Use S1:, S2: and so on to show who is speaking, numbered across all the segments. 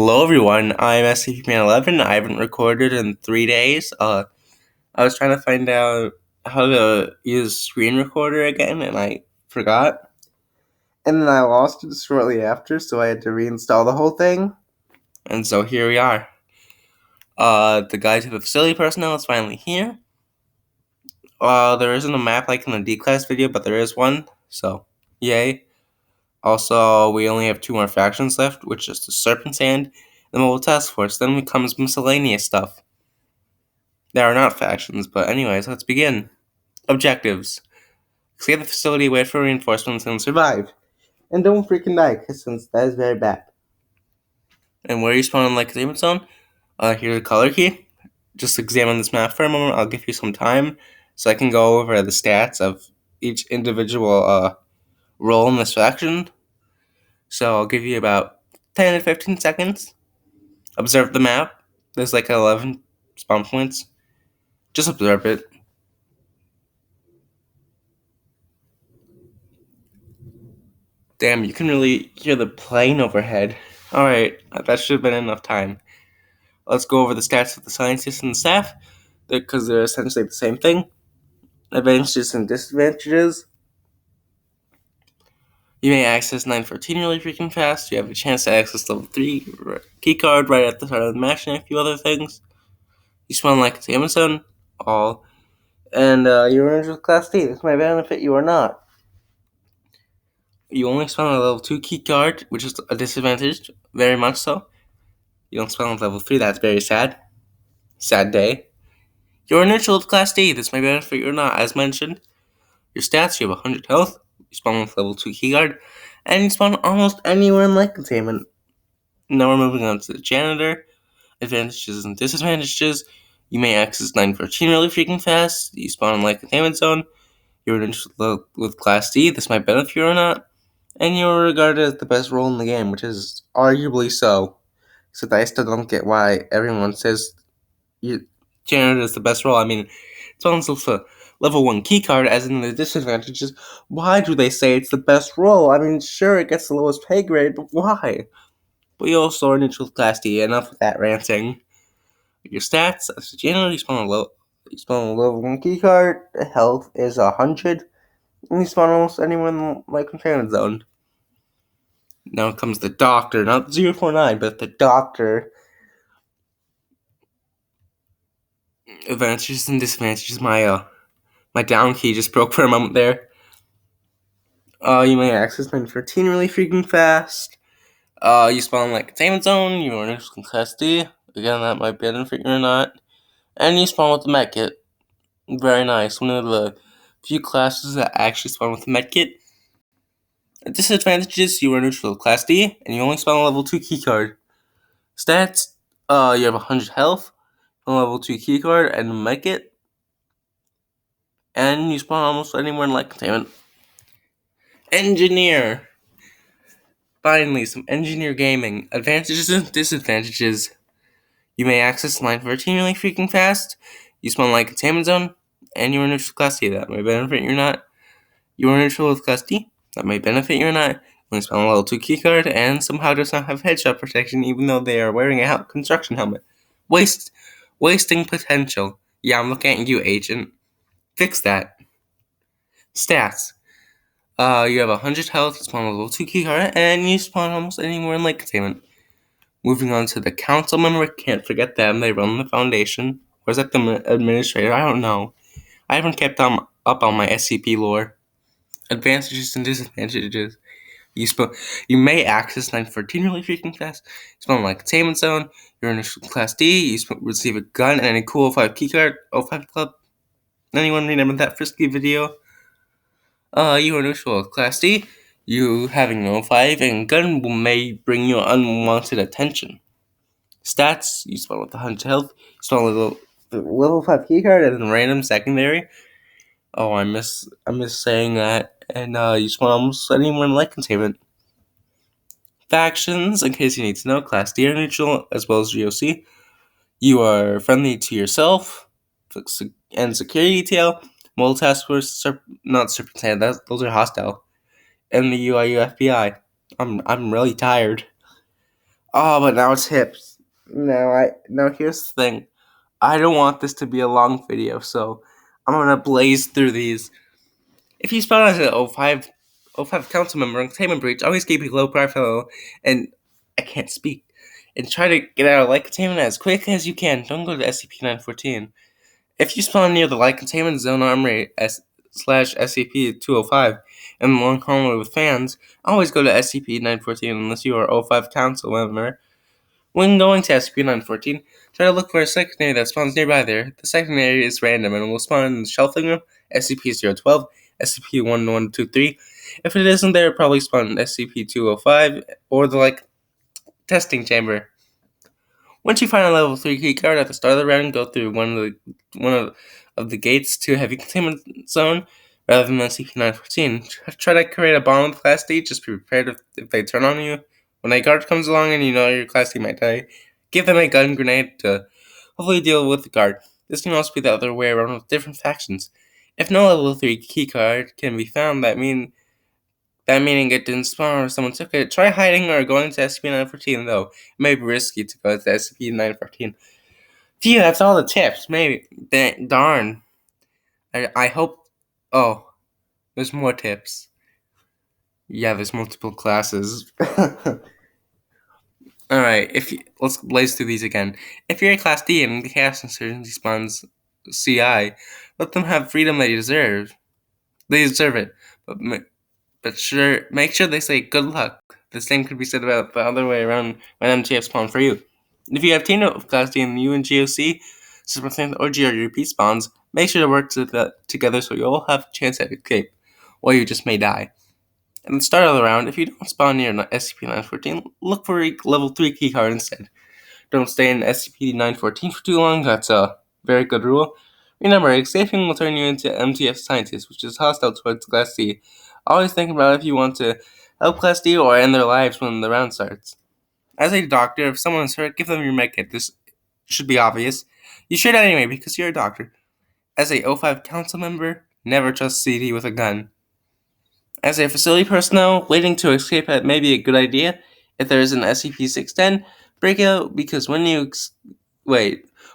S1: Hello everyone, I'm SCP-Man11. I haven't recorded in 3 days. I was trying to find out how to use screen recorder again, and I forgot. And then I lost it shortly after, so I had to reinstall the whole thing. And so here we are. The guide to the facility personnel is finally here. There isn't a map like in the D-Class video, but there is one, so yay. Also, we only have 2 more factions left, which is the Serpent and the Mobile Task Force. Then comes miscellaneous stuff. There are not factions, but anyways, let's begin. Objectives. Clear the facility, wait for reinforcements, and survive. And don't freaking die, since that is very bad. And where you spawn in like a Containment zone, here's a color key. Just examine this map for a moment. I'll give you some time so I can go over the stats of each individual role in this faction. So I'll give you about 10 to 15 seconds. Observe the map. There's like 11 spawn points. Just observe it. Damn, you can really hear the plane overhead. Alright, that should have been enough time. Let's go over the stats of the scientists and the staff, because they're essentially the same thing. Advantages and disadvantages. You may access 914 really freaking fast. You have a chance to access level 3 keycard right at the start of the match and a few other things. You spawn like it's Amazon, all. And you're in class D. This might benefit you or not. You only spawn a level 2 keycard, which is a disadvantage, very much so. You don't spawn at level 3, that's very sad. Sad day. You're neutral with Class D, this may benefit you or not, as mentioned. Your stats, you have 100 health, you spawn with level 2 keyguard, and you spawn almost anywhere in light containment. Now we're moving on to the Janitor. Advantages and disadvantages. You may access 914 really freaking fast, you spawn in light containment zone. You're neutral with Class D, this might benefit you or not. And you're regarded as the best role in the game, which is arguably so. Except I still don't get why everyone says Janitor is the best role. I mean, it's also a level 1 keycard, as in the disadvantages. Why do they say it's the best role? I mean, sure, it gets the lowest pay grade, but why? But you also are neutral Class D. Enough with that ranting. Your stats, as a Janitor, you spawn a level 1 keycard. Health is 100. And you spawn almost anywhere in the containment zone. Now comes the Doctor, not 049, but the Doctor. Advantages and disadvantages. My down key just broke for a moment there. You may access 914 really freaking fast. You spawn like containment zone. You are neutral Class D. Again, that might benefit you or not. And you spawn with the medkit. Very nice. One of the few classes that actually spawn with the medkit. Disadvantages: you are neutral Class D, and you only spawn a level 2 keycard. Stats: you have 100 health, a level 2 keycard, and a medkit. And you spawn almost anywhere in light containment. Engineer. Finally, some engineer gaming. Advantages and disadvantages. You may access 914 really freaking fast. You spawn like containment zone, and you are neutral Class D. That may benefit you or not. You are neutral with Class D. That may benefit you or not. You spawn a level 2 keycard, and somehow does not have headshot protection, even though they are wearing a construction helmet. Wasting potential. Yeah, I'm looking at you, agent. Fix that. Stats. You have 100 health, you spawn a level 2 keycard, and you spawn almost anywhere in light containment. Moving on to the council member, can't forget them, they run the foundation. Or is that the administrator? I don't know. I haven't kept up on my SCP lore. Advantages and disadvantages. You may access 914 really freaking fast. You spawn like containment zone. You're in Class D. You receive a gun and a cool 05 keycard. 05 Club. Anyone remember that frisky video? You are neutral Class D. You having no 05 and gun may bring you unwanted attention. Stats: you spawn with 100 health. You spawn with level 5 keycard and then random secondary. Oh, I miss saying that. And you spawn almost anywhere in light containment. Factions, in case you need to know, Class D are neutral as well as GOC. You are friendly to yourself and security detail. Mole Task Force, not Serpent, those are hostile. And the UIU FBI. I'm really tired. Oh, but now it's hips. Now here's the thing. I don't want this to be a long video, so I'm gonna blaze through these. If you spawn as an O5 council member on Containment Breach, always keep a low profile and I can't speak. And try to get out of light containment as quick as you can. Don't go to SCP-914. If you spawn near the light containment zone armory slash SCP-205 in the long hallway with fans, always go to SCP-914 unless you are O5 council member. When going to SCP-914, try to look for a secondary that spawns nearby there. The secondary is random and will spawn in the shelving room, SCP-012, SCP-1123. If it isn't there, probably spawn in SCP-205 or the testing chamber. Once you find a level 3 keycard at the start of the round, go through one of the gates to a heavy containment zone rather than SCP-914. Try to create a bomb with Class D. Just be prepared if they turn on you. When a guard comes along and you know your Class D might die, give them a gun grenade to hopefully deal with the guard. This can also be the other way around with different factions. If no level 3 keycard can be found, that meaning it didn't spawn or someone took it, try hiding or going to SCP-914 though. It may be risky to go to SCP-914. Phew, that's all the tips. Maybe. Darn. I hope. Oh, there's more tips. Yeah, there's multiple classes. Alright, let's blaze through these again. If you're a Class D and the Chaos Insurgency spawns CI, let them have freedom they deserve. They deserve it. But make sure they say good luck. The same could be said about the other way around when MTF spawn for you. If you have teamed up with Class D in the UNGOC, Serpent or GRUP spawns, make sure to work together so you all have a chance at escape, or you just may die. At the start of the round, if you don't spawn near SCP-914, look for a level 3 keycard instead. Don't stay in SCP-914 for too long, that's a very good rule. Remember, escaping will turn you into MTF Scientist, which is hostile towards Class D. Always think about if you want to help Class D or end their lives when the round starts. As a doctor, if someone is hurt, give them your medkit. This should be obvious. You should anyway, because you're a doctor. As a O5 council member, never trust CD with a gun. As a facility personnel, waiting to escape may be a good idea. If there is an SCP-610, break out, because when you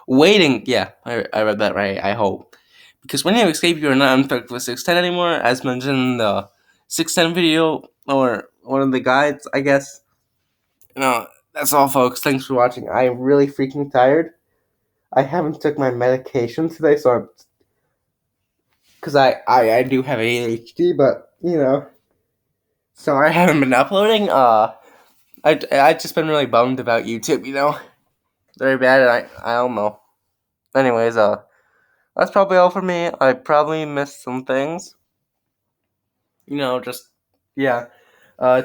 S1: waiting, yeah, I read that right, I hope. Because when you escape, you are not infected with 610 anymore, as mentioned in the 610 video, or one of the guides, I guess. No, that's all, folks. Thanks for watching. I am really freaking tired. I haven't took my medication today, so because I do have ADHD, but, so I haven't been uploading. I just been really bummed about YouTube, very bad, and I don't know. Anyways, that's probably all for me. I probably missed some things. Just, yeah.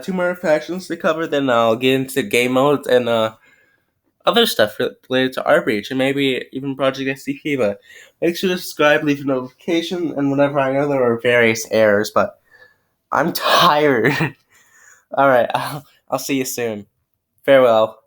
S1: Two more factions to cover, then I'll get into Gamemodes and, other stuff related to Rbreach, and maybe even Project SCP, but make sure to subscribe, leave a notification, and whenever I know there are various errors, but I'm tired. Alright, I'll see you soon. Farewell.